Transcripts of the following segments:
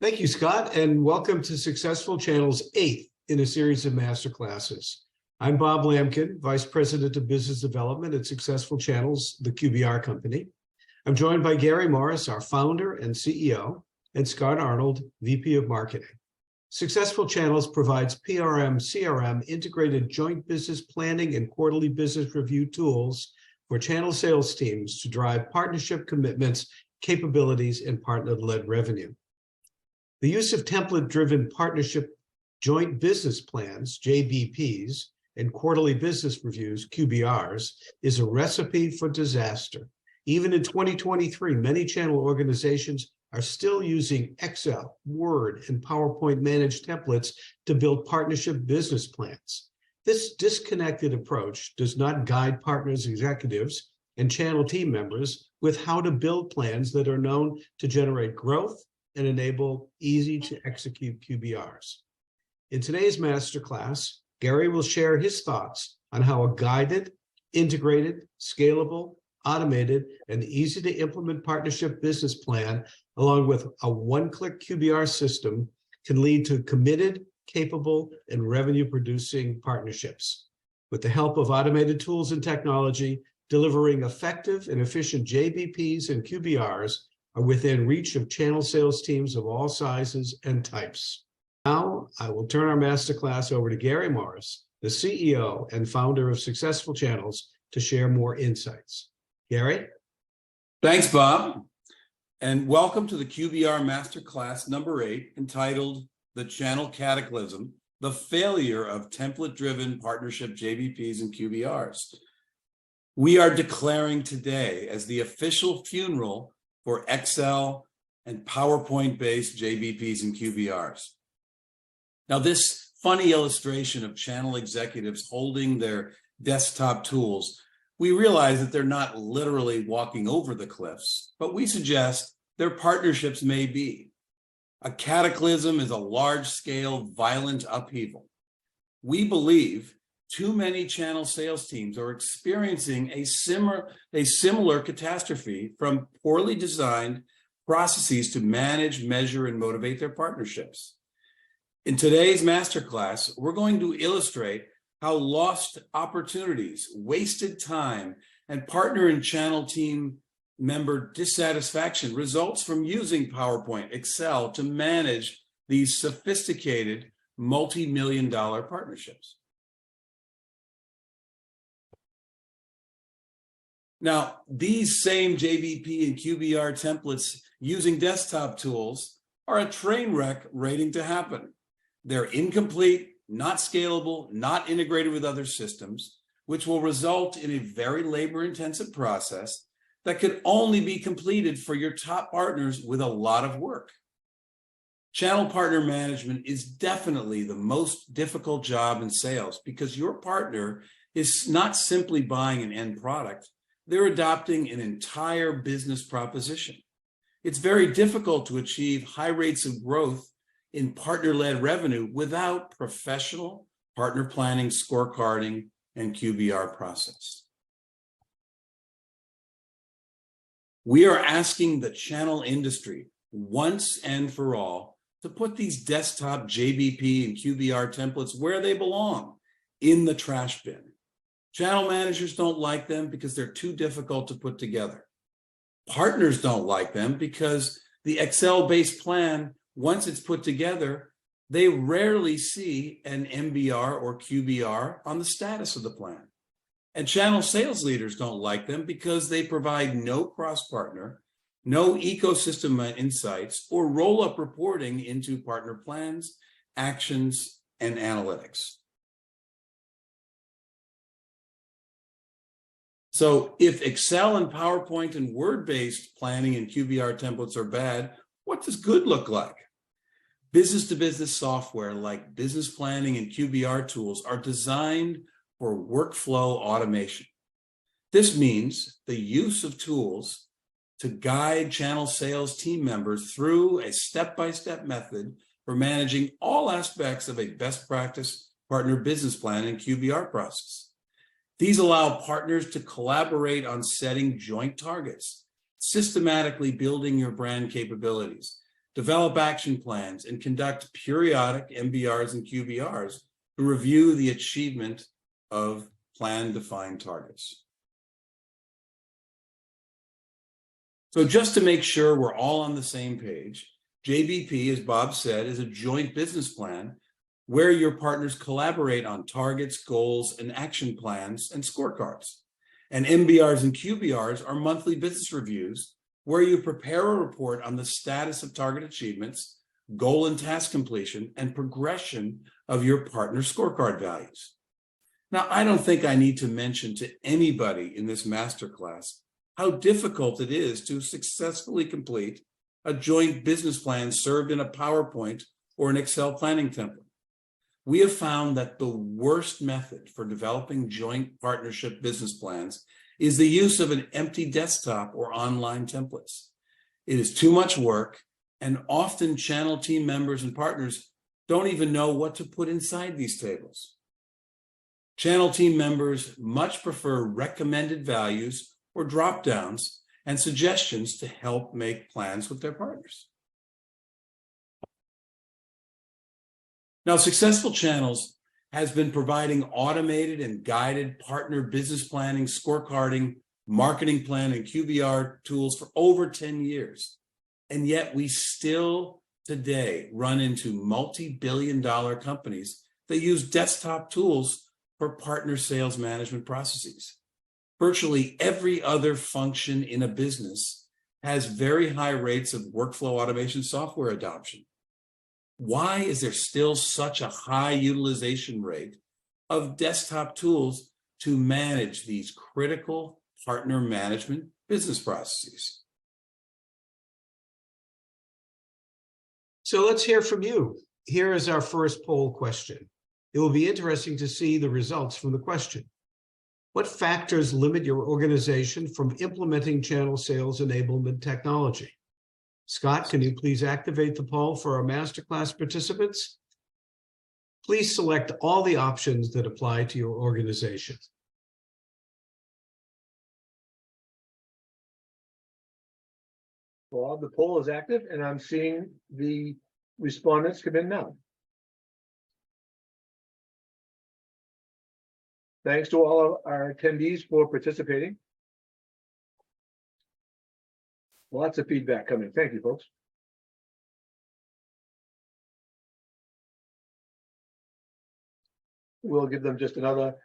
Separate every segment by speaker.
Speaker 1: Thank you, Scott, and welcome to Successful Channel's 8th in a series of masterclasses. I'm Bob Lamkin, Vice President of Business Development at Successful Channels, the QBR company. I'm joined by Gary Morris, our founder and CEO, and Scott Arnold, VP of Marketing. Successful Channels provides PRM, CRM, integrated joint business planning and quarterly business review tools for channel sales teams to drive partnership commitments, capabilities, and partner-led revenue. The use of template-driven partnership joint business plans, JBPs, and quarterly business reviews, QBRs, is a recipe for disaster. Even in 2023, many channel organizations are still using Excel, Word, and PowerPoint managed templates to build partnership business plans. This disconnected approach does not guide partners, executives, and channel team members with how to build plans that are known to generate growth and enable easy-to-execute QBRs. In today's masterclass, Gary will share his thoughts on how a guided, integrated, scalable, automated, and easy-to-implement partnership business plan, along with a one-click QBR system, can lead to committed, capable, and revenue-producing partnerships. With the help of automated tools and technology, delivering effective and efficient JBPs and QBRs are within reach of channel sales teams of all sizes and types. Now, I will turn our masterclass over to Gary Morris, the CEO and founder of Successful Channels, to share more insights. Gary?
Speaker 2: Thanks, Bob, and welcome to the QBR Masterclass number 8, entitled The Channel Cataclysm, the Failure of Template-Driven Partnership JBPs and QBRs. We are declaring today as the official funeral for Excel and PowerPoint-based JBPs and QBRs. Now, this funny illustration of channel executives holding their desktop tools, we realize that they're not literally walking over the cliffs, but we suggest their partnerships may be. A cataclysm is a large-scale, violent upheaval. We believe too many channel sales teams are experiencing a similar catastrophe from poorly designed processes to manage, measure, and motivate their partnerships. In today's masterclass, we're going to illustrate how lost opportunities, wasted time, and partner and channel team member dissatisfaction results from using PowerPoint, Excel to manage these sophisticated multi-million-dollar partnerships. Now, these same JBP and QBR templates using desktop tools are a train wreck waiting to happen. They're incomplete, not scalable, not integrated with other systems, which will result in a very labor-intensive process that could only be completed for your top partners with a lot of work. Channel partner management is definitely the most difficult job in sales because your partner is not simply buying an end product, they're adopting an entire business proposition. It's very difficult to achieve high rates of growth in partner-led revenue without professional partner planning, scorecarding, and QBR process. We are asking the channel industry once and for all to put these desktop JBP and QBR templates where they belong, in the trash bin. Channel managers don't like them because they're too difficult to put together. Partners don't like them because the Excel-based plan, once it's put together, they rarely see an MBR or QBR on the status of the plan. And channel sales leaders don't like them because they provide no cross-partner, no ecosystem insights, or roll-up reporting into partner plans, actions, and analytics. So if Excel and PowerPoint and Word-based planning and QBR templates are bad, what does good look like? Business-to-business software like business planning and QBR tools are designed for workflow automation. This means the use of tools to guide channel sales team members through a step-by-step method for managing all aspects of a best practice partner business plan and QBR process. These allow partners to collaborate on setting joint targets, systematically building your brand capabilities, develop action plans, and conduct periodic MBRs and QBRs to review the achievement of plan-defined targets. So just to make sure we're all on the same page, JBP, as Bob said, is a joint business plan where your partners collaborate on targets, goals, and action plans and scorecards. And MBRs and QBRs are monthly business reviews where you prepare a report on the status of target achievements, goal and task completion, and progression of your partner scorecard values. Now, I don't think I need to mention to anybody in this masterclass how difficult it is to successfully complete a joint business plan served in a PowerPoint or an Excel planning template. We have found that the worst method for developing joint partnership business plans is the use of an empty desktop or online templates. It is too much work, and often channel team members and partners don't even know what to put inside these tables. Channel team members much prefer recommended values or drop-downs and suggestions to help make plans with their partners. Now, Successful Channels has been providing automated and guided partner business planning, scorecarding, marketing plan, and QBR tools for over 10 years. And yet we still today run into multi-billion-dollar companies that use desktop tools for partner sales management processes. Virtually every other function in a business has very high rates of workflow automation software adoption. Why is there still such a high utilization rate of desktop tools to manage these critical partner management business processes?
Speaker 1: So let's hear from you. Here is our first poll question. It will be interesting to see the results from the question. What factors limit your organization from implementing channel sales enablement technology? Scott, can you please activate the poll for our masterclass participants? Please select all the options that apply to your organization.
Speaker 3: Well, the poll is active, and I'm seeing the respondents come in now. Thanks to all of our attendees for participating. Lots of feedback coming. Thank you, folks. We'll give them just another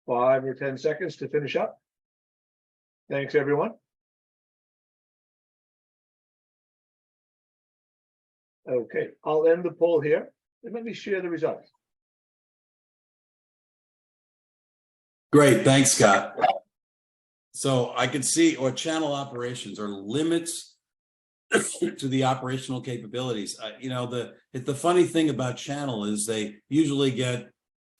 Speaker 3: 5 or 10 seconds to finish up. Thanks, everyone. Okay, I'll end the poll here and let me share the results.
Speaker 2: Great, thanks, Scott. So I can see, or channel operations are limits to the operational capabilities. You know, the funny thing about channel is they usually get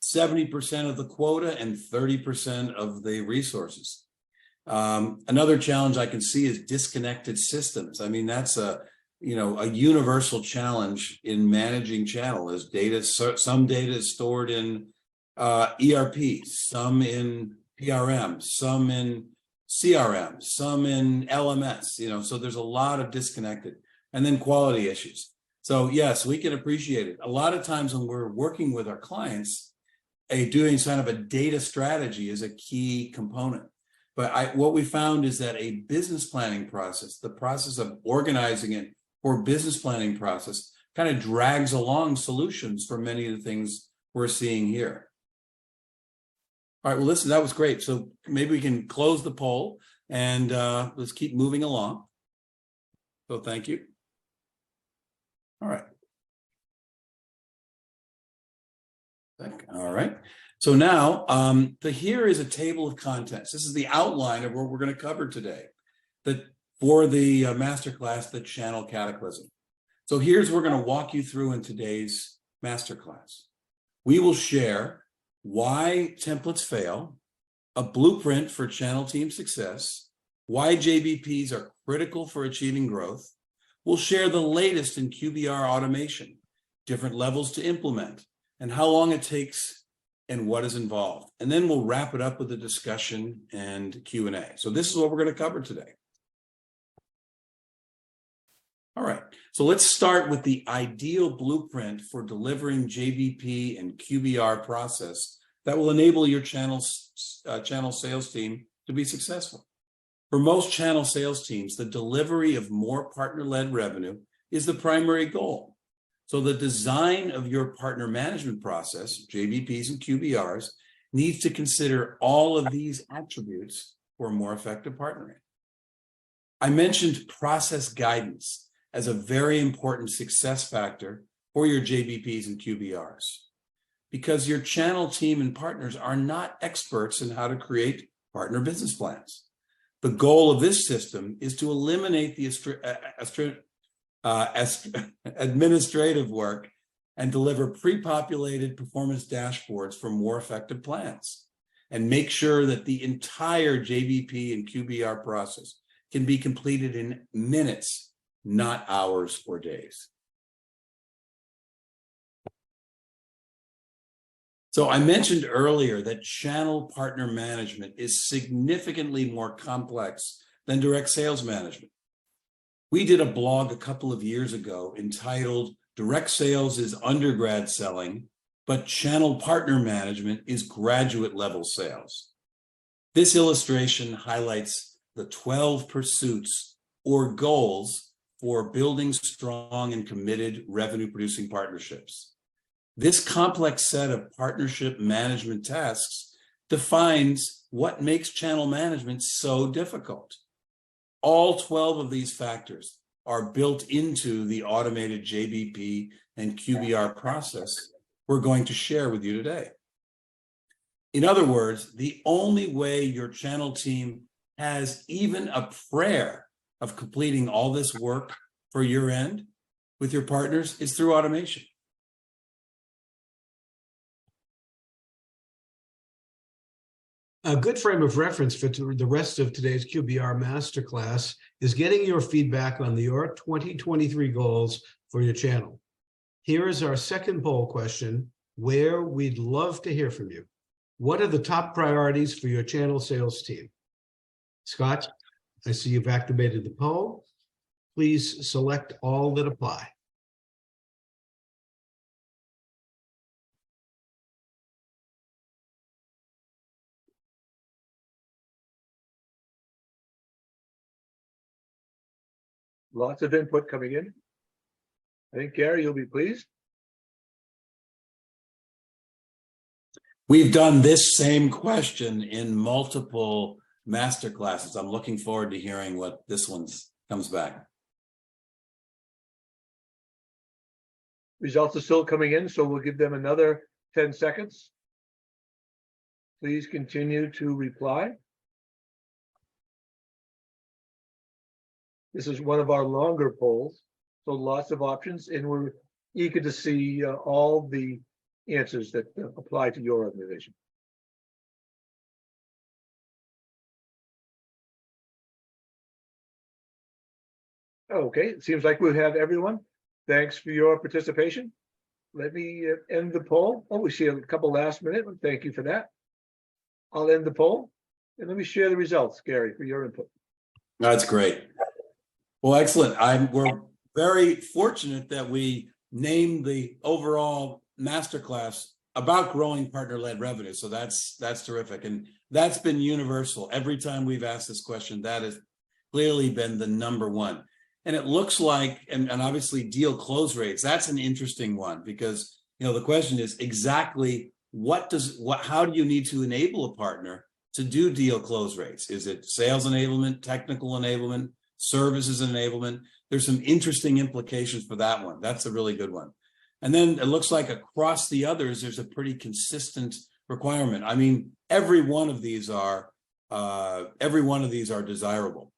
Speaker 2: 70% of the quota and 30% of the resources. Another challenge I can see is disconnected systems. I mean, that's a universal challenge in managing channel. Is data, some data is stored in ERP, some in PRM, some in CRM, some in LMS, so there's a lot of disconnected, and then quality issues. So yes, we can appreciate it. A lot of times when we're working with our clients, doing kind of a data strategy is a key component. But what we found is that a business planning process, the process of organizing it for business planning process, kind of drags along solutions for many of the things we're seeing here. All right, well, listen, that was great. So maybe we can close the poll and let's keep moving along. So thank you. All right. All right. So now here is a table of contents. This is the outline of what we're going to cover today for the masterclass, the Channel Cataclysm. So here's what we're going to walk you through in today's masterclass. We will share why templates fail, a blueprint for channel team success, why JBPs are critical for achieving growth. We'll share the latest in QBR automation, different levels to implement, and how long it takes and what is involved. And then we'll wrap it up with a discussion and Q&A. So this is what we're going to cover today. All right. So let's start with the ideal blueprint for delivering JBP and QBR process that will enable your channel sales team to be successful. For most channel sales teams, the delivery of more partner-led revenue is the primary goal. So the design of your partner management process, JBPs and QBRs, needs to consider all of these attributes for more effective partnering. I mentioned process guidance as a very important success factor for your JBPs and QBRs, because your channel team and partners are not experts in how to create partner business plans. The goal of this system is to eliminate the administrative work and deliver pre-populated performance dashboards for more effective plans, and make sure that the entire JBP and QBR process can be completed in minutes, not hours or days. So I mentioned earlier that channel partner management is significantly more complex than direct sales management. We did a blog a couple of years ago entitled "Direct Sales is Undergrad Selling, but Channel Partner Management is Graduate Level Sales." This illustration highlights the 12 pursuits or goals for building strong and committed revenue-producing partnerships. This complex set of partnership management tasks defines what makes channel management so difficult. All 12 of these factors are built into the automated JBP and QBR process we're going to share with you today. In other words, the only way your channel team has even a prayer of completing all this work for your end with your partners is through automation.
Speaker 1: A good frame of reference for the rest of today's QBR Masterclass is getting your feedback on your 2023 goals for your channel. Here is our second poll question, where we'd love to hear from you. What are the top priorities for your channel sales team? Scott, I see you've activated the poll. Please select all that apply.
Speaker 3: Lots of input coming in. I think, Gary, you'll be pleased.
Speaker 2: We've done this same question in multiple masterclasses. I'm looking forward to hearing what this one comes back.
Speaker 3: Results are still coming in, so we'll give them another 10 seconds. Please continue to reply. This is one of our longer polls, so lots of options, and we're eager to see all the answers that apply to your organization. Okay, it seems like we have everyone. Thanks for your participation. Let me end the poll. Oh, we see a couple last minute. Thank you for that. I'll end the poll, and let me share the results, Gary, for your input.
Speaker 2: That's great. Well, excellent. We're very fortunate that we named the overall masterclass about growing partner-led revenue. So that's terrific. And that's been universal. Every time we've asked this question, that has clearly been the number one. And it looks like, and obviously deal close rates, that's an interesting one, because the question is exactly how do you need to enable a partner to do deal close rates? Is it sales enablement, technical enablement, services enablement? There's some interesting implications for that one. That's a really good one. And then it looks like across the others, there's a pretty consistent requirement. I mean, every one of these are desirable.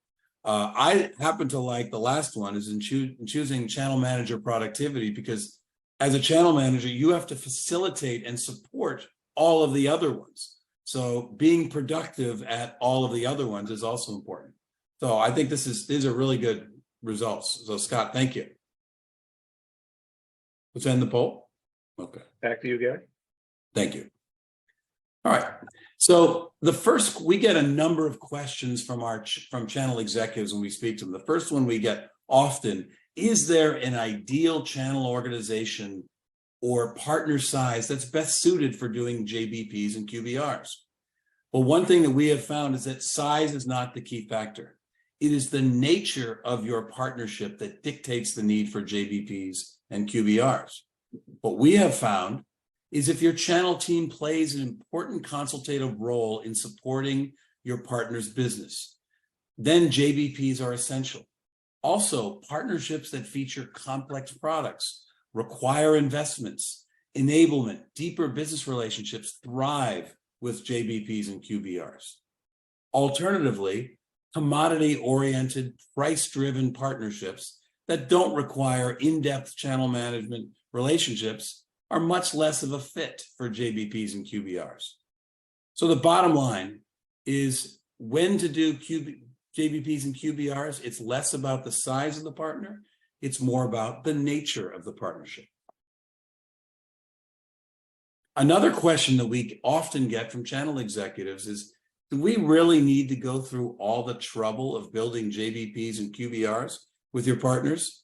Speaker 2: I happen to like the last one is in choosing channel manager productivity, because as a channel manager, you have to facilitate and support all of the other ones. So being productive at all of the other ones is also important. So I think these are really good results. So Scott, thank you. Let's end the poll. Okay.
Speaker 3: Back to you, Gary.
Speaker 2: Thank you. All right. So we get a number of questions from channel executives when we speak to them. The first one we get often is there an ideal channel organization or partner size that's best suited for doing JBPs and QBRs? Well, one thing that we have found is that size is not the key factor. It is the nature of your partnership that dictates the need for JBPs and QBRs. What we have found is if your channel team plays an important consultative role in supporting your partner's business, then JBPs are essential. Also, partnerships that feature complex products, require investments, enablement, deeper business relationships thrive with JBPs and QBRs. Alternatively, commodity-oriented, price-driven partnerships that don't require in-depth channel management relationships are much less of a fit for JBPs and QBRs. So the bottom line is when to do JBPs and QBRs, it's less about the size of the partner, it's more about the nature of the partnership. Another question that we often get from channel executives is, do we really need to go through all the trouble of building JBPs and QBRs with your partners?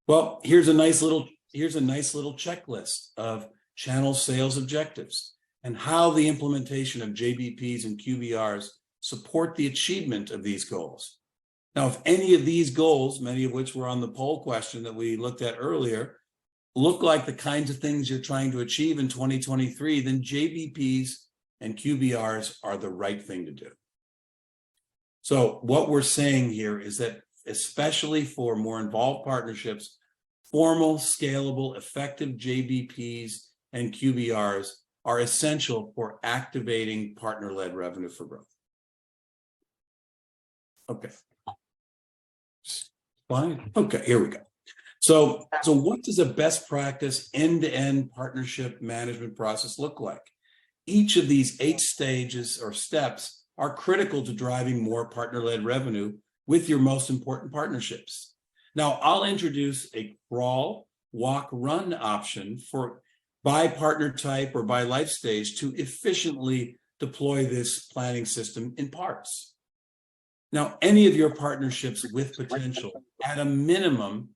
Speaker 2: Well, here's a nice little checklist of channel sales objectives and how the implementation of JBPs and QBRs support the achievement of these goals. Now, if any of these goals, many of which were on the poll question that we looked at earlier, look like the kinds of things you're trying to achieve in 2023, then JBPs and QBRs are the right thing to do. So what we're saying here is that, especially for more involved partnerships, formal, scalable, effective JBPs and QBRs are essential for activating partner-led revenue for growth. Okay. Fine. Okay, here we go. So what does a best practice end-to-end partnership management process look like? Each of these 8 stages or steps are critical to driving more partner-led revenue with your most important partnerships. Now, I'll introduce a crawl, walk, run option for by partner type or by life stage to efficiently deploy this planning system in parts. Now, any of your partnerships with potential, at a minimum,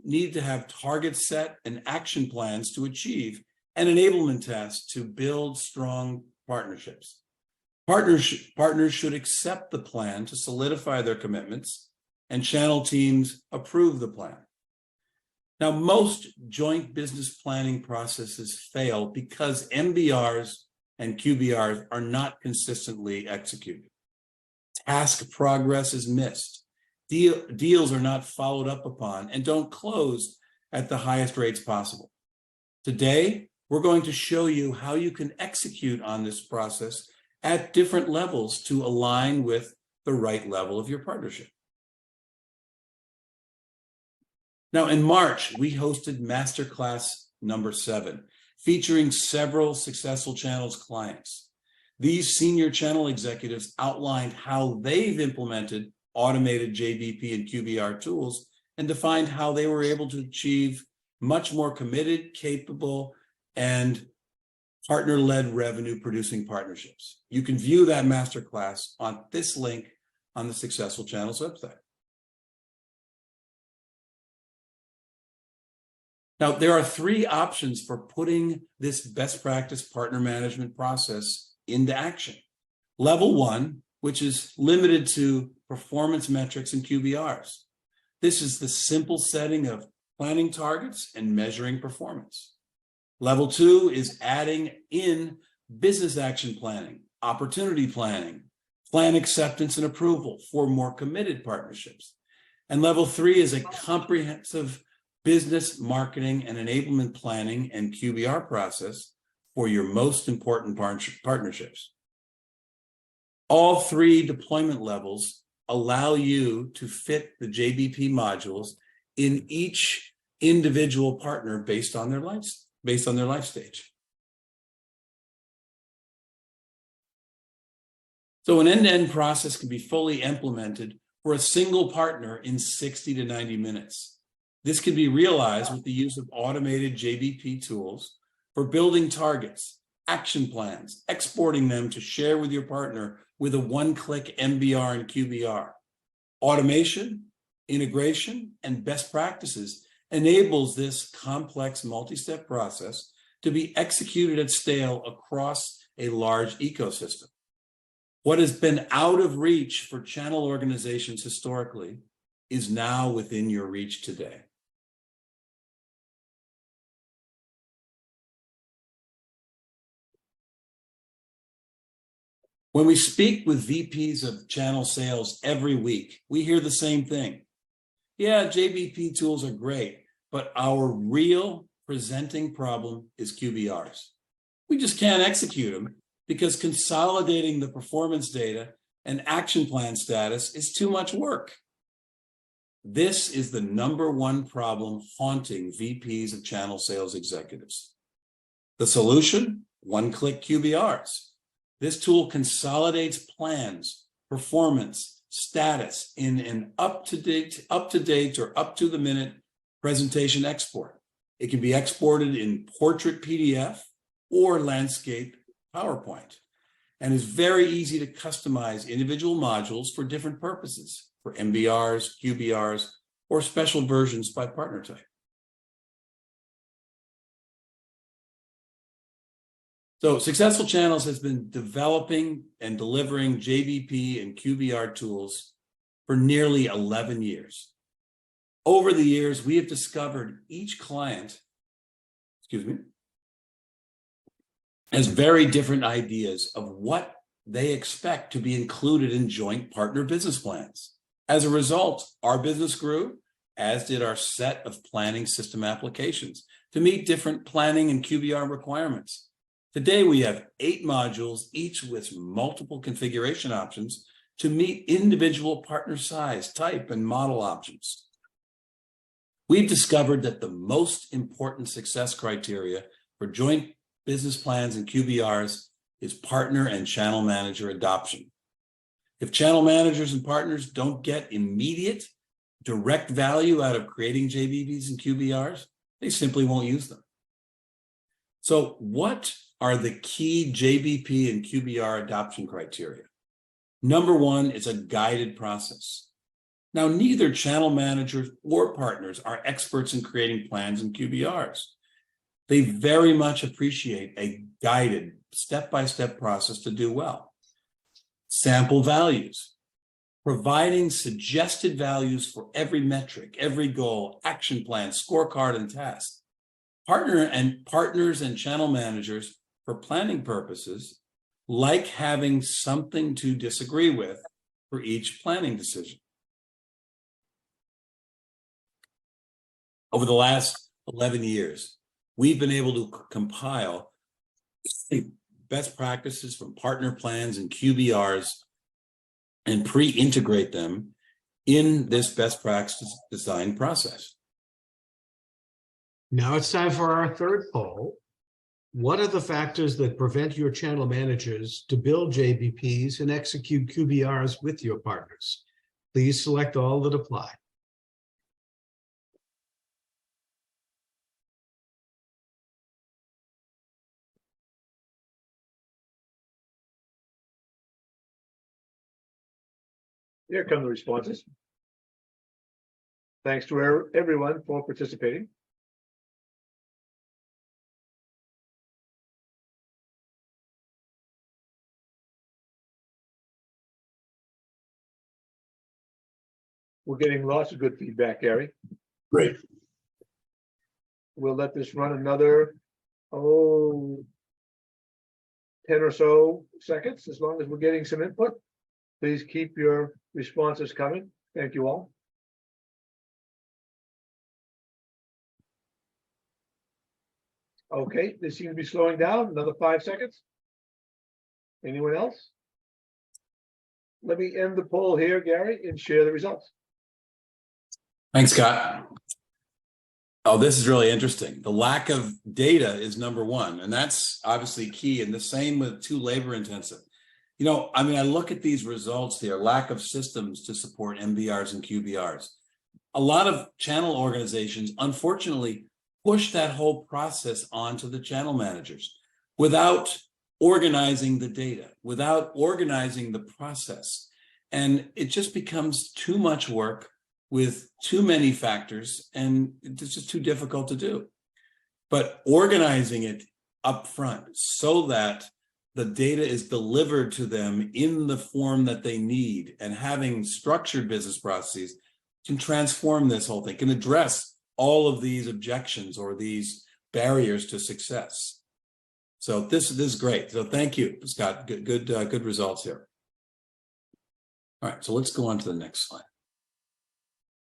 Speaker 2: need to have targets set and action plans to achieve an enablement test to build strong partnerships. Partners should accept the plan to solidify their commitments, and channel teams approve the plan. Now, most joint business planning processes fail because MBRs and QBRs are not consistently executed. Task progress is missed. Deals are not followed up upon and don't close at the highest rates possible. Today, we're going to show you how you can execute on this process at different levels to align with the right level of your partnership. Now, in March, we hosted Masterclass number 7, featuring several successful channels clients. These senior channel executives outlined how they've implemented automated JBP and QBR tools and defined how they were able to achieve much more committed, capable, and partner-led revenue-producing partnerships. You can view that masterclass on this link on the Successful Channels website. Now, there are 3 options for putting this best practice partner management process into action. Level 1, which is limited to performance metrics and QBRs. This is the simple setting of planning targets and measuring performance. Level 2 is adding in business action planning, opportunity planning, plan acceptance and approval for more committed partnerships. And level 3 is a comprehensive business, marketing, and enablement planning and QBR process for your most important partnerships. All 3 deployment levels allow you to fit the JBP modules in each individual partner based on their life stage. So an end-to-end process can be fully implemented for a single partner in 60 to 90 minutes. This can be realized with the use of automated JBP tools for building targets, action plans, exporting them to share with your partner with a one-click MBR and QBR. Automation, integration, and best practices enables this complex multi-step process to be executed at scale across a large ecosystem. What has been out of reach for channel organizations historically is now within your reach today. When we speak with VPs of channel sales every week, we hear the same thing. Yeah, JBP tools are great, but our real presenting problem is QBRs. We just can't execute them because consolidating the performance data and action plan status is too much work. This is the #1 problem haunting VPs of channel sales executives. The solution? One-click QBRs. This tool consolidates plans, performance, status in an up-to-date or up-to-the-minute presentation export. It can be exported in portrait PDF or landscape PowerPoint, and is very easy to customize individual modules for different purposes, for MBRs, QBRs, or special versions by partner type. So Successful Channels has been developing and delivering JBP and QBR tools for nearly 11 years. Over the years, we have discovered each client, has very different ideas of what they expect to be included in joint partner business plans. As a result, our business grew, as did our set of planning system applications to meet different planning and QBR requirements. Today, we have 8 modules, each with multiple configuration options to meet individual partner size, type, and model options. We've discovered that the most important success criteria for joint business plans and QBRs is partner and channel manager adoption. If channel managers and partners don't get immediate, direct value out of creating JBPs and QBRs, they simply won't use them. So what are the key JBP and QBR adoption criteria? #1 is a guided process. Now, neither channel managers or partners are experts in creating plans and QBRs. They very much appreciate a guided step-by-step process to do well. Sample values, providing suggested values for every metric, every goal, action plan, scorecard, and task. Partners and channel managers, for planning purposes, like having something to disagree with for each planning decision. Over the last 11 years, we've been able to compile best practices from partner plans and QBRs and pre-integrate them in this best practice design process.
Speaker 1: Now it's time for our third poll. What are the factors that prevent your channel managers to build JBPs and execute QBRs with your partners? Please select all that apply.
Speaker 3: Here come the responses. Thanks to everyone for participating. We're getting lots of good feedback, Gary.
Speaker 2: Great.
Speaker 3: We'll let this run another, 10 or so seconds, as long as we're getting some input. Please keep your responses coming. Thank you all. Okay, they seem to be slowing down. Another 5 seconds. Anyone else? Let me end the poll here, Gary, and share the results.
Speaker 2: Thanks, Scott. Oh, this is really interesting. The lack of data is #1, and that's obviously key. And the same with too labor intensive. You know, I mean, I look at these results here, lack of systems to support MBRs and QBRs. A lot of channel organizations, unfortunately, push that whole process onto the channel managers without organizing the data, without organizing the process. And it just becomes too much work with too many factors, and it's just too difficult to do. But organizing it up front so that the data is delivered to them in the form that they need, and having structured business processes can transform this whole thing, can address all of these objections or these barriers to success. So this is great. So thank you, Scott. Good results here. All right, so let's go on to the next slide.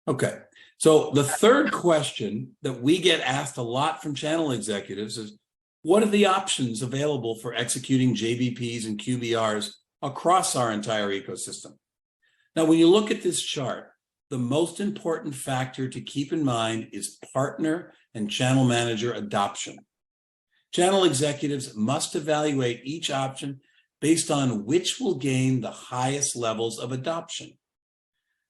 Speaker 2: Okay, so the third question that we get asked a lot from channel executives is, what are the options available for executing JBPs and QBRs across our entire ecosystem? Now, when you look at this chart, the most important factor to keep in mind is partner and channel manager adoption. Channel executives must evaluate each option based on which will gain the highest levels of adoption.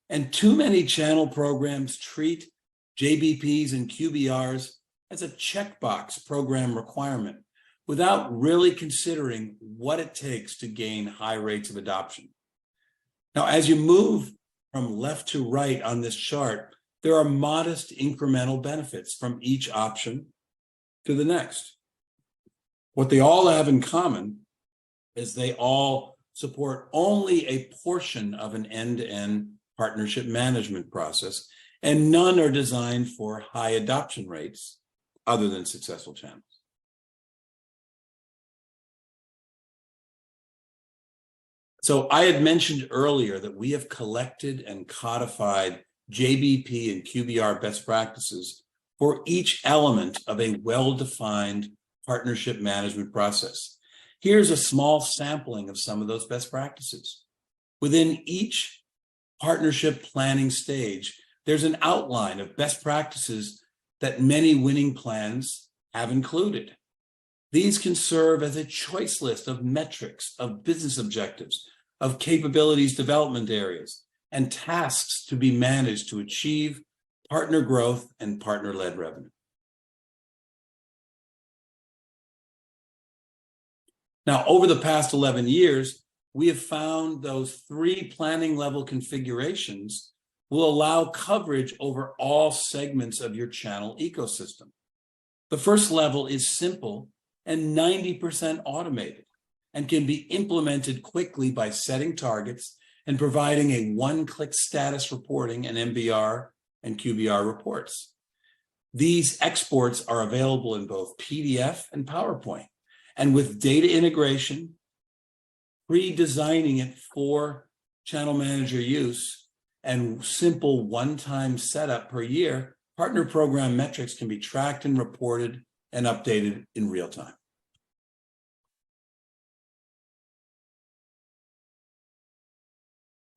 Speaker 2: And too many channel programs treat JBPs and QBRs as a checkbox program requirement without really considering what it takes to gain high rates of adoption. Now, as you move from left to right on this chart, there are modest incremental benefits from each option to the next. What they all have in common is they all support only a portion of an end-to-end partnership management process, and none are designed for high adoption rates other than successful channels. So I had mentioned earlier that we have collected and codified JBP and QBR best practices for each element of a well-defined partnership management process. Here's a small sampling of some of those best practices. Within each partnership planning stage, there's an outline of best practices that many winning plans have included. These can serve as a choice list of metrics, of business objectives, of capabilities development areas, and tasks to be managed to achieve partner growth and partner-led revenue. Now, over the past 11 years, we have found those 3 planning level configurations will allow coverage over all segments of your channel ecosystem. The first level is simple and 90% automated and can be implemented quickly by setting targets and providing a one-click status reporting and MBR and QBR reports. These exports are available in both PDF and PowerPoint, and with data integration, pre-designing it for channel manager use, and simple one-time setup per year, partner program metrics can be tracked and reported and updated in real time.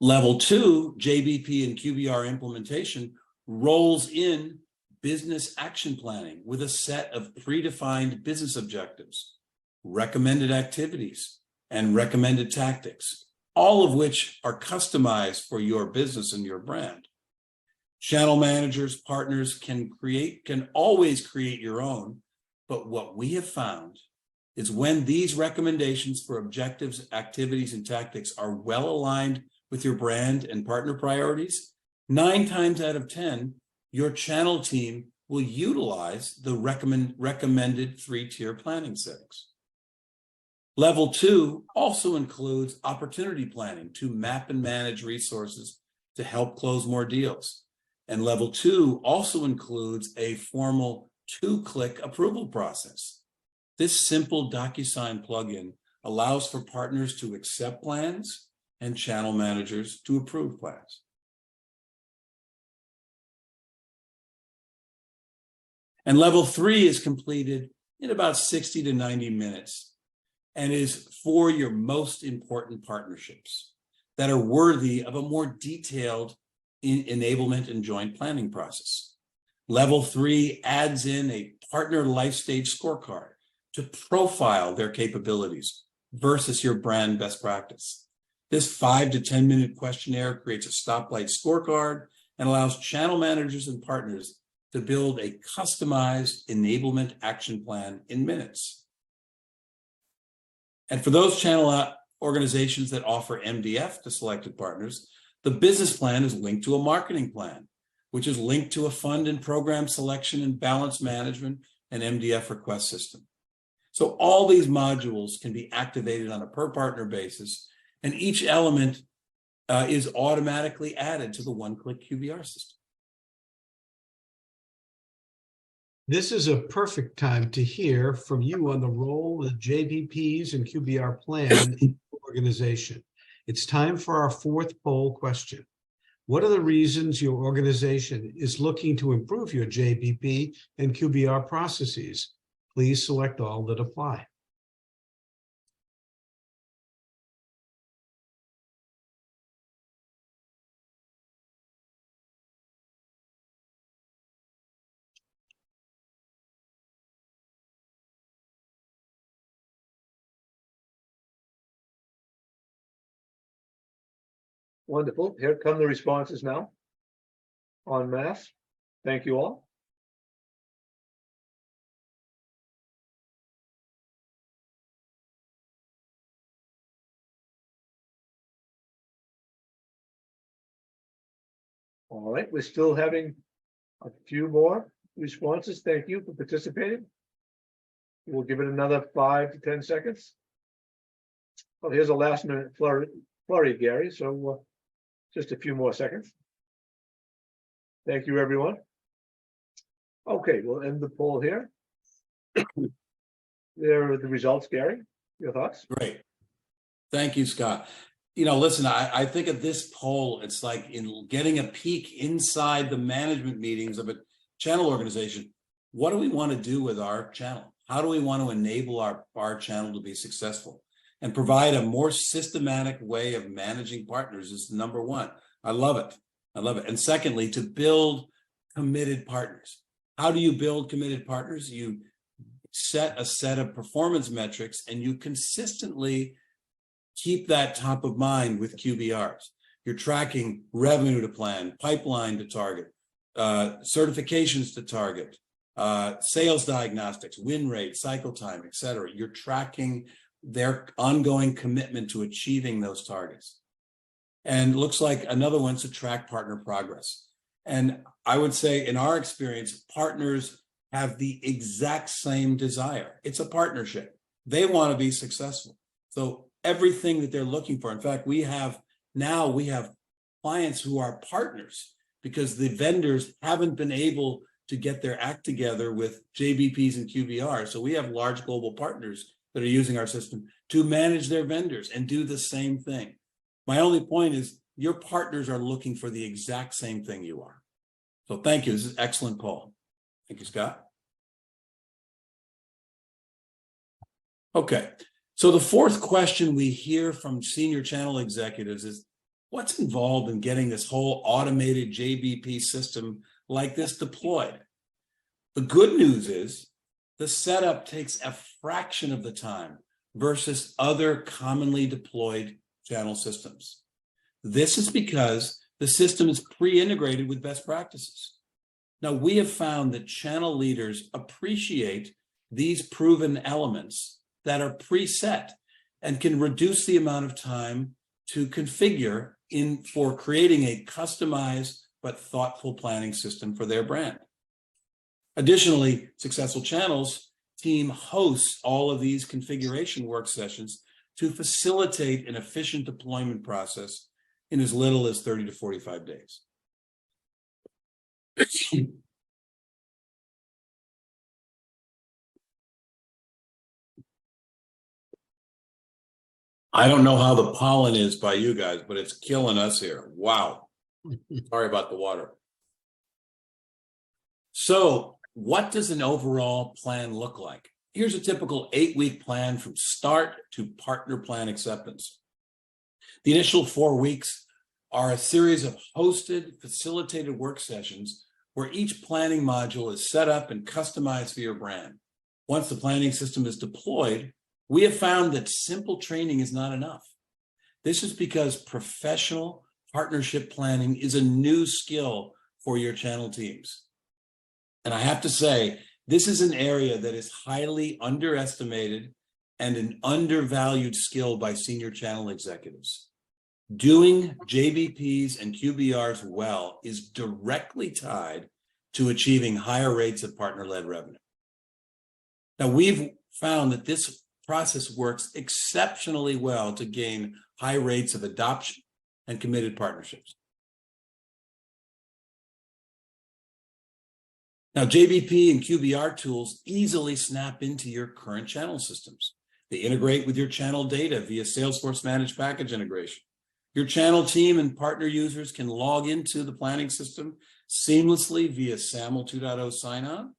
Speaker 2: Level 2, JBP and QBR implementation, rolls in business action planning with a set of predefined business objectives, recommended activities, and recommended tactics, all of which are customized for your business and your brand. Channel managers, partners can always create your own, but what we have found is when these recommendations for objectives, activities, and tactics are well aligned with your brand and partner priorities, 9 times out of 10, your channel team will utilize the recommended 3-tier planning settings. Level 2 also includes opportunity planning to map and manage resources to help close more deals. And level 2 also includes a formal 2-click approval process. This simple DocuSign plugin allows for partners to accept plans and channel managers to approve plans. And level 3 is completed in about 60 to 90 minutes and is for your most important partnerships that are worthy of a more detailed enablement and joint planning process. Level 3 adds in a partner life stage scorecard to profile their capabilities versus your brand best practice. This 5 to 10 minute questionnaire creates a stoplight scorecard and allows channel managers and partners to build a customized enablement action plan in minutes. And for those channel organizations that offer MDF to selected partners, the business plan is linked to a marketing plan which is linked to a fund and program selection and balance management and MDF request system. So all these modules can be activated on a per partner basis, and each element is automatically added to the one-click QBR system.
Speaker 1: This is a perfect time to hear from you on the role of JBPs and QBR plan in your organization. It's time for our fourth poll question. What are the reasons your organization is looking to improve your JBP and QBR processes? Please select all that apply.
Speaker 3: Wonderful. Here come the responses now. En masse. Thank you all. All right, we're still having a few more responses. Thank you for participating. We'll give it another 5 to 10 seconds. Well, here's a last minute flurry, Gary. So just a few more seconds. Thank you, everyone. Okay, we'll end the poll here. There are the results, Gary. Your thoughts?
Speaker 2: Great. Thank you, Scott. You know, listen, I think at this poll, it's like in getting a peek inside the management meetings of a channel organization. What do we want to do with our channel? How do we want to enable our channel to be successful and provide a more systematic way of managing partners is number one. I love it. I love it. And secondly, to build committed partners. How do you build committed partners? You set a set of performance metrics and you consistently keep that top of mind with QBRs. You're tracking revenue to plan, pipeline to target, certifications to target, sales diagnostics, win rate, cycle time, et cetera. You're tracking their ongoing commitment to achieving those targets. And looks like another one's to track partner progress. And I would say in our experience, partners have the exact same desire. It's a partnership. They want to be successful. So everything that they're looking for. In fact, we have clients who are partners because the vendors haven't been able to get their act together with JBPs and QBRs. So we have large global partners that are using our system to manage their vendors and do the same thing. My only point is your partners are looking for the exact same thing you are. So thank you. This is an excellent poll. Thank you, Scott. Okay. So the fourth question we hear from senior channel executives is, what's involved in getting this whole automated JBP system like this deployed? The good news is the setup takes a fraction of the time versus other commonly deployed channel systems. This is because the system is pre-integrated with best practices. Now, we have found that channel leaders appreciate these proven elements that are preset and can reduce the amount of time to configure for creating a customized but thoughtful planning system for their brand. Additionally, Successful Channels team hosts all of these configuration work sessions to facilitate an efficient deployment process in as little as 30 to 45 days. I don't know how the pollen is by you guys, but it's killing us here. Wow. Sorry about the water. So what does an overall plan look like? Here's a typical 8-week plan from start to partner plan acceptance. The initial 4 weeks are a series of hosted, facilitated work sessions where each planning module is set up and customized for your brand. Once the planning system is deployed, we have found that simple training is not enough. This is because professional partnership planning is a new skill for your channel teams. And I have to say, this is an area that is highly underestimated and an undervalued skill by senior channel executives. Doing JBPs and QBRs well is directly tied to achieving higher rates of partner-led revenue. Now, we've found that this process works exceptionally well to gain high rates of adoption and committed partnerships. Now, JBP and QBR tools easily snap into your current channel systems. They integrate with your channel data via Salesforce Managed Package integration. Your channel team and partner users can log into the planning system seamlessly via SAML 2.0 sign-on,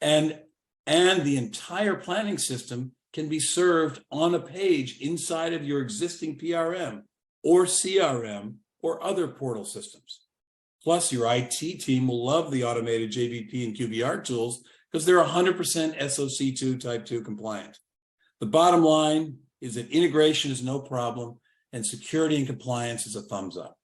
Speaker 2: and the entire planning system can be served on a page inside of your existing PRM or CRM or other portal systems. Plus, your IT team will love the automated JBP and QBR tools because they're 100% SOC2 Type 2 compliant. The bottom line is that integration is no problem and security and compliance is a thumbs up.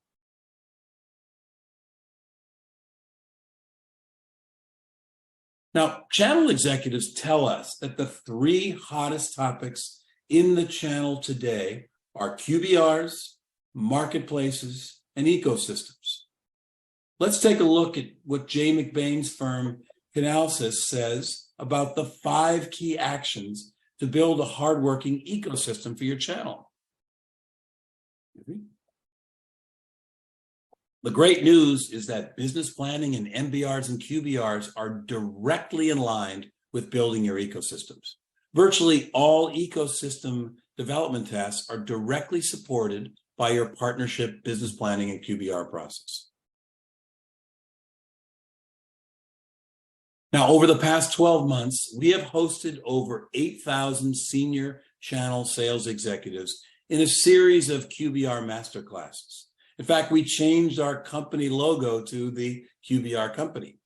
Speaker 2: Now, channel executives tell us that the three hottest topics in the channel today are QBRs, marketplaces, and ecosystems. Let's take a look at what Jay McBain's firm, CATACLYSM, says about the 5 key actions to build a hardworking ecosystem for your channel. The great news is that business planning and MBRs and QBRs are directly aligned with building your ecosystems. Virtually all ecosystem development tasks are directly supported by your partnership business planning and QBR process. Now, over the past 12 months, we have hosted over 8,000 senior channel sales executives in a series of QBR Masterclasses. In fact, we changed our company logo to the QBR Company.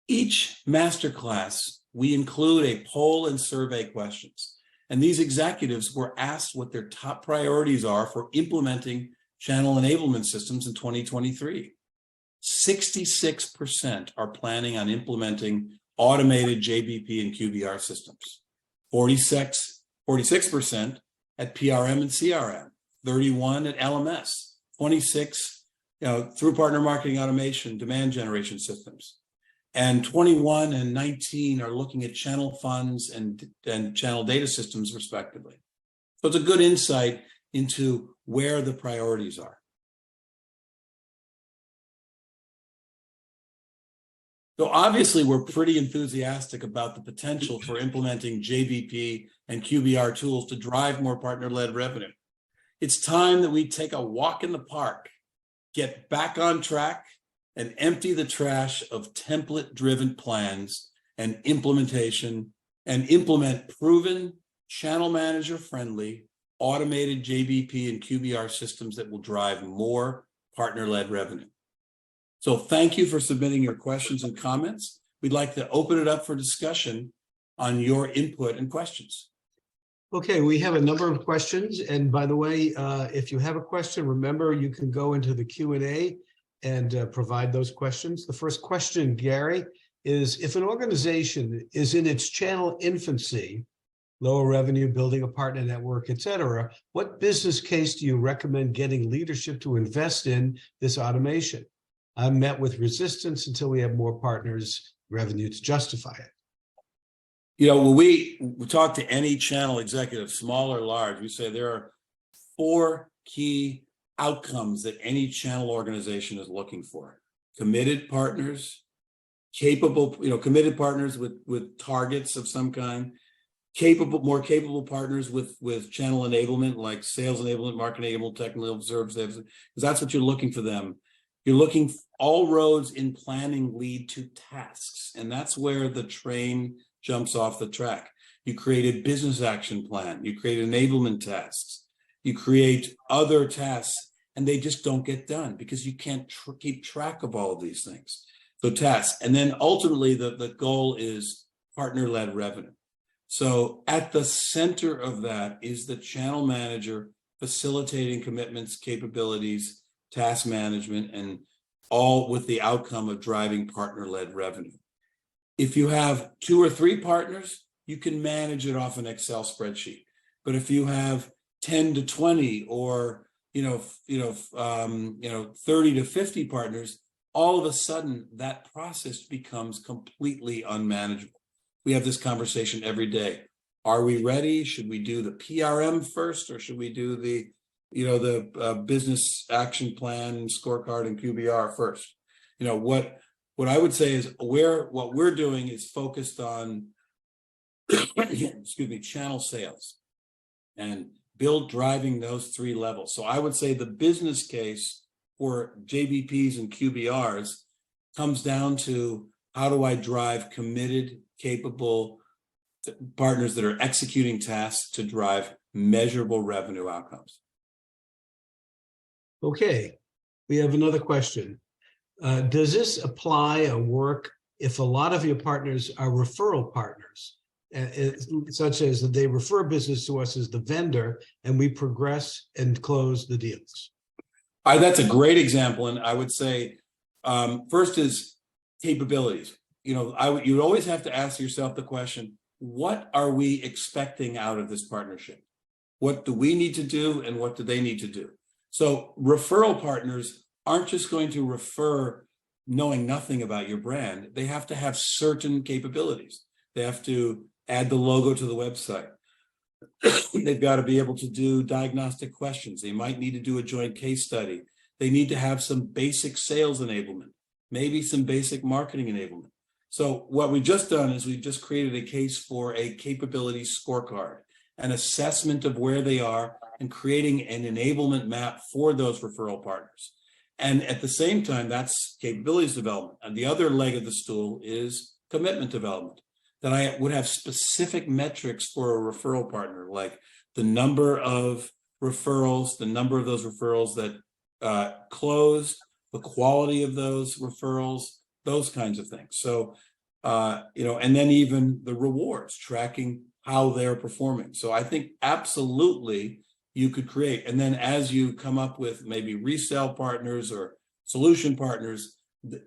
Speaker 2: Each masterclass, we include a poll and survey questions, and these executives were asked what their top priorities are for implementing channel enablement systems in 2023. 66% are planning on implementing automated JBP and QBR systems. 46% at PRM and CRM, 31 at LMS, 26 through partner marketing automation, demand generation systems, and 21 and 19 are looking at channel funds and channel data systems respectively. So it's a good insight into where the priorities are. So obviously, we're pretty enthusiastic about the potential for implementing JBP and QBR tools to drive more partner-led revenue. It's time that we take a walk in the park, get back on track, and empty the trash of template-driven plans and implementation, and implement proven, channel manager-friendly, automated JBP and QBR systems that will drive more partner-led revenue. So thank you for submitting your questions and comments. We'd like to open it up for discussion on your input and questions.
Speaker 1: Okay, we have a number of questions. And by the way, if you have a question, remember you can go into the Q&A and provide those questions. The first question, Gary, is if an organization is in its channel infancy, lower revenue, building a partner network, et cetera, what business case do you recommend getting leadership to invest in this automation? I'm met with resistance until we have more partners, revenue to justify it.
Speaker 2: You know, when we talk to any channel executive, small or large, we say there are 4 key outcomes that any channel organization is looking for. Committed partners, committed partners with targets of some kind, more capable partners with channel enablement, like sales enablement, marketing enablement, technical services, because that's what you're looking for them. You're looking, all roads in planning lead to tasks, and that's where the train jumps off the track. You create a business action plan, you create enablement tasks, you create other tasks, and they just don't get done because you can't keep track of all of these things. So tasks, and then ultimately the goal is partner-led revenue. So at the center of that is the channel manager facilitating commitments, capabilities, task management, and all with the outcome of driving partner-led revenue. If you have 2 or 3 partners, you can manage it off an Excel spreadsheet. But if you have 10 to 20 or 30 to 50 partners, all of a sudden that process becomes completely unmanageable. We have this conversation every day. Are we ready? Should we do the PRM first, or should we do the business action plan, scorecard, and QBR first? What I would say is what we're doing is focused on channel sales and driving those three levels. So I would say the business case for JBPs and QBRs comes down to, how do I drive committed, capable partners that are executing tasks to drive measurable revenue outcomes?
Speaker 1: Okay, we have another question. Does this apply or work if a lot of your partners are referral partners, such as that they refer business to us as the vendor and we progress and close the deals?
Speaker 2: That's a great example. And I would say, first is capabilities. You'd always have to ask yourself the question, what are we expecting out of this partnership? What do we need to do, and what do they need to do? So referral partners aren't just going to refer knowing nothing about your brand. They have to have certain capabilities. They have to add the logo to the website. They've got to be able to do diagnostic questions. They might need to do a joint case study. They need to have some basic sales enablement, maybe some basic marketing enablement. So what we've just done is we've just created a case for a capability scorecard, an assessment of where they are, and creating an enablement map for those referral partners. And at the same time, that's capabilities development. And the other leg of the stool is commitment development, that I would have specific metrics for a referral partner, like the number of referrals, the number of those referrals that closed, the quality of those referrals, those kinds of things. So, and then even the rewards, tracking how they're performing. So I think absolutely you could create, and then as you come up with maybe resale partners or solution partners,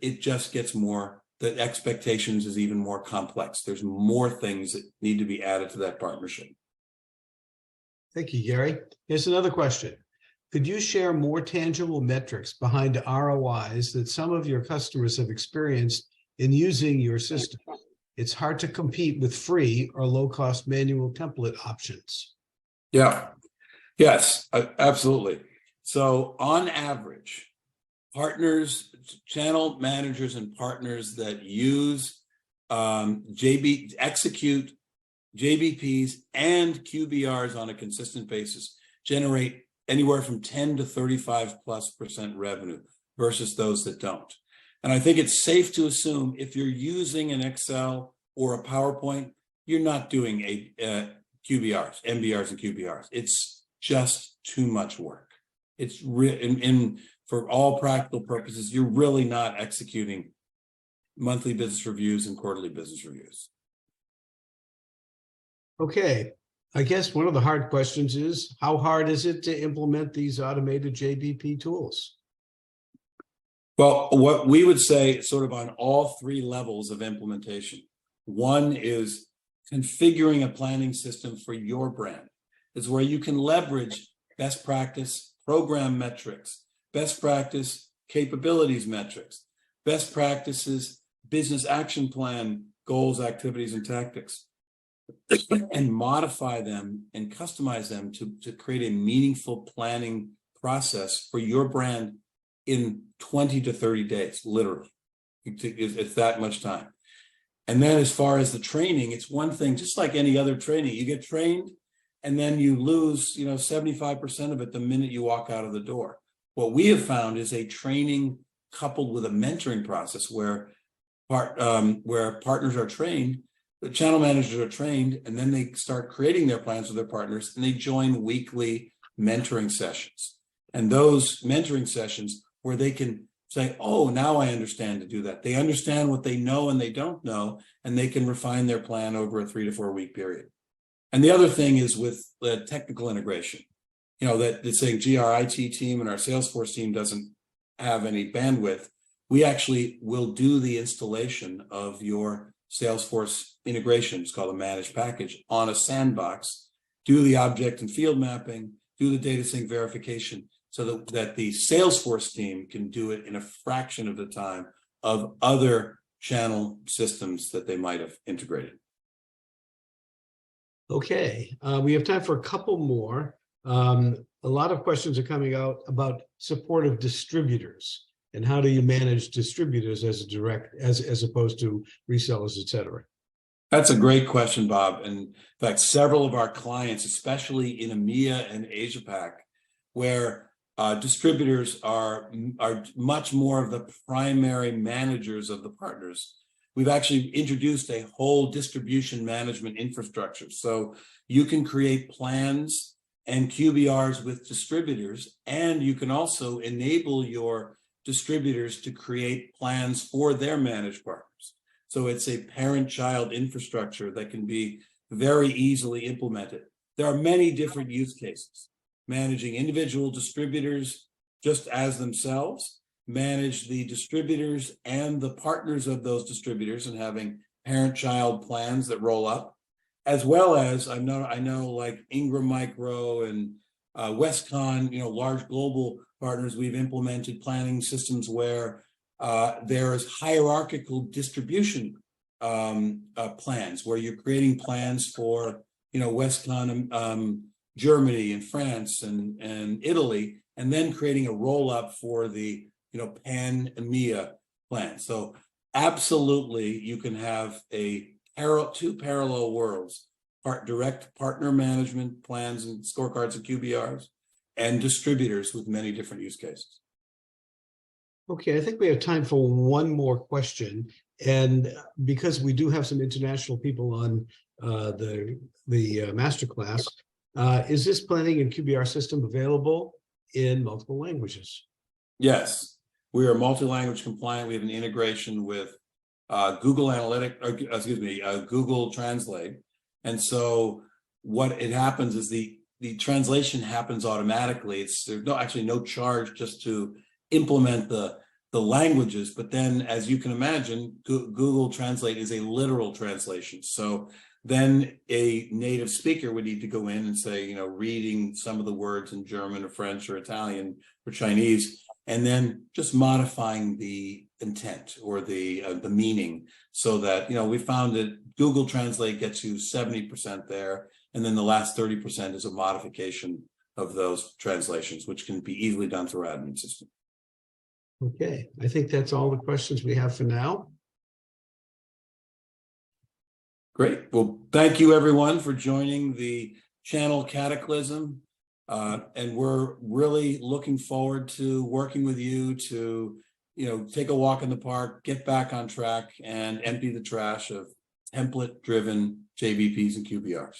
Speaker 2: it just gets more, the expectations is even more complex. There's more things that need to be added to that partnership.
Speaker 1: Thank you, Gary. Here's another question. Could you share more tangible metrics behind ROIs that some of your customers have experienced in using your system? It's hard to compete with free or low-cost manual template options.
Speaker 2: Yeah. Yes, absolutely. So on average, partners, channel managers and partners that use execute JBPs and QBRs on a consistent basis generate anywhere from 10 to 35+% revenue versus those that don't. And I think it's safe to assume if you're using an Excel or a PowerPoint, you're not doing QBRs, MBRs and QBRs. It's just too much work. It's for all practical purposes, you're really not executing monthly business reviews and quarterly business reviews.
Speaker 1: Okay, I guess one of the hard questions is, how hard is it to implement these automated JBP tools?
Speaker 2: Well, what we would say sort of on all three levels of implementation. One is configuring a planning system for your brand. Is where you can leverage best practice program metrics, best practice capabilities metrics, best practices business action plan goals, activities, and tactics, and modify them and customize them to create a meaningful planning process for your brand in 20 to 30 days, literally. It's that much time. And then as far as the training, it's one thing, just like any other training, you get trained, and then you lose, 75% of it the minute you walk out of the door. What we have found is a training coupled with a mentoring process where partners are trained, the channel managers are trained, and then they start creating their plans with their partners, and they join weekly mentoring sessions. And those mentoring sessions where they can say, oh, now I understand to do that. They understand what they know and they don't know, and they can refine their plan over a 3 to 4 week period. And the other thing is with the technical integration, that it's saying, gee, our IT team and our Salesforce team doesn't have any bandwidth. We actually will do the installation of your Salesforce integration. It's called a managed package on a sandbox, do the object and field mapping, do the data sync verification, so that the Salesforce team can do it in a fraction of the time of other channel systems that they might have integrated.
Speaker 1: Okay, we have time for a couple more. A lot of questions are coming out about support of distributors and how do you manage distributors as a direct, as opposed to resellers, et cetera.
Speaker 2: That's a great question, Bob. And in fact, several of our clients, especially in EMEA and Asia Pac, where distributors are much more of the primary managers of the partners. We've actually introduced a whole distribution management infrastructure. So you can create plans and QBRs with distributors, and you can also enable your distributors to create plans for their managed partners. So it's a parent-child infrastructure that can be very easily implemented. There are many different use cases. Managing individual distributors just as themselves, manage the distributors and the partners of those distributors and having parent-child plans that roll up, as well as I know like Ingram Micro and Westcon, large global partners, we've implemented planning systems where there's hierarchical distribution plans where you're creating plans for, Westcon, Germany and France and Italy, and then creating a roll up for the, pan EMEA plan. So absolutely, you can have two parallel worlds, direct partner management plans and scorecards and QBRs, and distributors with many different use cases.
Speaker 1: Okay, I think we have time for one more question. And because we do have some international people on the masterclass, is this planning and QBR system available in multiple languages?
Speaker 2: Yes, we are multi-language compliant. We have an integration with Google Translate. And so what it happens is the translation happens automatically. There's no charge just to implement the languages, but then as you can imagine, Google Translate is a literal translation. So then a native speaker would need to go in and say, reading some of the words in German or French or Italian or Chinese, and then just modifying the intent or the meaning so that, we found that Google Translate gets you 70% there. And then the last 30% is a modification of those translations, which can be easily done through our admin system.
Speaker 1: Okay, I think that's all the questions we have for now.
Speaker 2: Great. Well, thank you everyone for joining the channel Cataclysm. And we're really looking forward to working with you to, take a walk in the park, get back on track, and empty the trash of template-driven JBPs and QBRs.